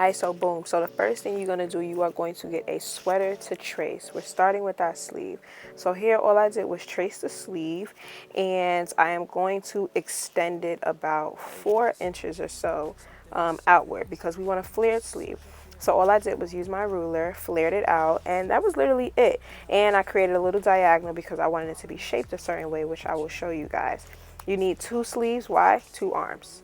Alright, so boom. So the first thing you're going to do, you are going to get a sweater to trace. We're starting with our sleeve. So here all I did was trace the sleeve, and I am going to extend it about 4 inches or so outward because we want a flared sleeve. So all I did was use my ruler, flared it out, and that was literally it. And I created a little diagonal because I wanted it to be shaped a certain way, which I will show you guys. You need 2 sleeves. Why? 2 arms.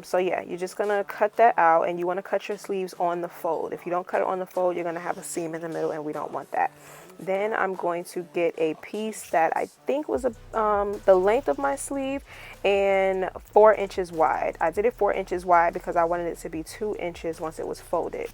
So yeah, you're just gonna cut that out, and you want to cut your sleeves on the fold. If you don't cut it on the fold, you're gonna have a seam in the middle, and we don't want that. Then I'm going to get a piece that I think was the length of my sleeve and 4 inches wide. I did it 4 inches wide because I wanted it to be 2 inches once it was folded.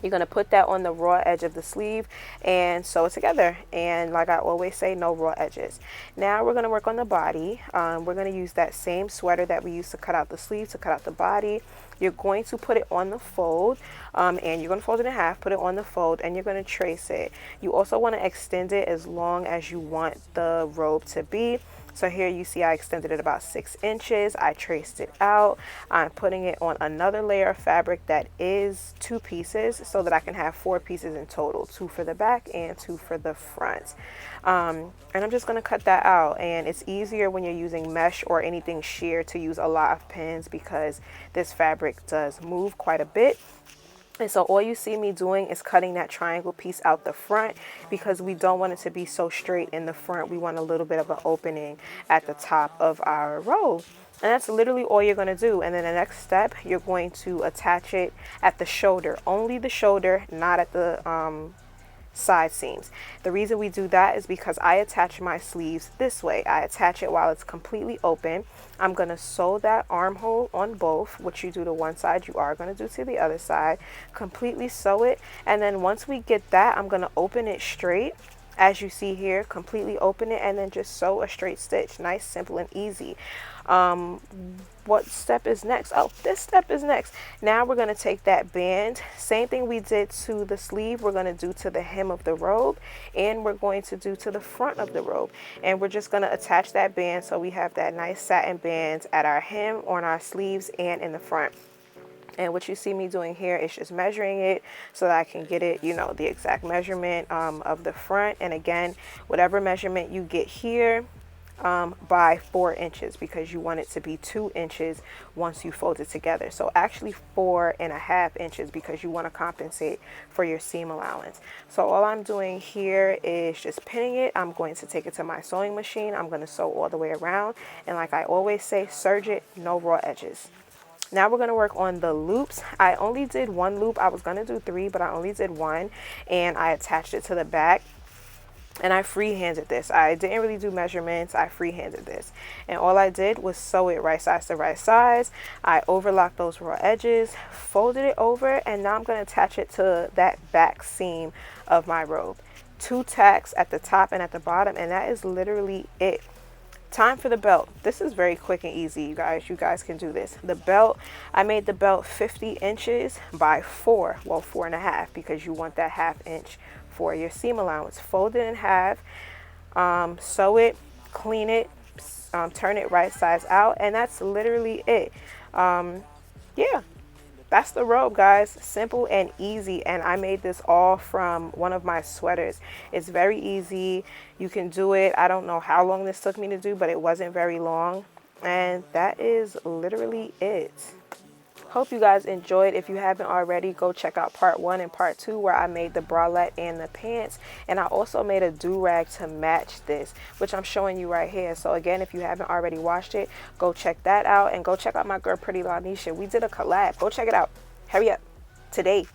You're going to put that on the raw edge of the sleeve and sew it together. And like I always say, no raw edges. Now we're going to work on the body. We're going to use that same sweater that we used to cut out the sleeve to cut out the body. You're going to put it on the fold, and you're going to fold it in half, put it on the fold, and you're going to trace it. You also want to extend it as long as you want the robe to be. So here you see I extended it about 6 inches. I traced it out. I'm putting it on another layer of fabric that is 2 pieces so that I can have 4 pieces in total, 2 for the back and 2 for the front. And I'm just going to cut that out. And it's easier when you're using mesh or anything sheer to use a lot of pins because this fabric does move quite a bit. And so all you see me doing is cutting that triangle piece out the front because we don't want it to be so straight in the front. We want a little bit of an opening at the top of our robe. And that's literally all you're going to do. And then the next step, you're going to attach it at the shoulder. Only the shoulder, not at the side seams. The reason we do that is because I attach my sleeves this way. I attach it while it's completely open. I'm going to sew that armhole on both. What you do to one side, you are going to do to the other side. Completely sew it. And then once we get that, I'm going to open it straight. As you see here, completely open it and then just sew a straight stitch. Nice, simple, and easy. What step is next? Oh, this step is next. Now we're going to take that band, same thing we did to the sleeve, we're going to do to the hem of the robe, and we're going to do to the front of the robe. And we're just going to attach that band so we have that nice satin band at our hem, on our sleeves, and in the front. And what you see me doing here is just measuring it so that I can get it, you know, the exact measurement of the front. And again, whatever measurement you get here, by 4 inches because you want it to be 2 inches once you fold it together. So actually 4.5 inches because you want to compensate for your seam allowance. So all I'm doing here is just pinning it. I'm going to take it to my sewing machine. I'm going to sew all the way around. And like I always say, serge it, no raw edges. Now we're going to work on the loops. I only did 1 loop. I was going to do 3, but I only did 1, and I attached it to the back. And I freehanded this. I didn't really do measurements. I freehanded this. And all I did was sew it right size to right size. I overlocked those raw edges, folded it over, and now I'm going to attach it to that back seam of my robe. 2 tacks at the top and at the bottom, and that is literally it. Time for the belt. This is very quick and easy, you guys. You guys can do this. The belt, I made the belt 50 inches by 4, well 4.5, because you want that 1/2 inch for your seam allowance. Fold it in half, sew it, clean it, turn it right size out, and that's literally it. Yeah, that's the robe, guys. Simple and easy. And I made this all from one of my sweaters. It's very easy. You can do it. I don't know how long this took me to do, but it wasn't very long. And that is literally it. Hope you guys enjoyed. If you haven't already, go check out part 1 and part 2 where I made the bralette and the pants. And I also made a do-rag to match this, which I'm showing you right here. So again, if you haven't already watched it, go check that out. And go check out my girl Prettylanisha. We did a collab. Go check it out. Hurry up. Today.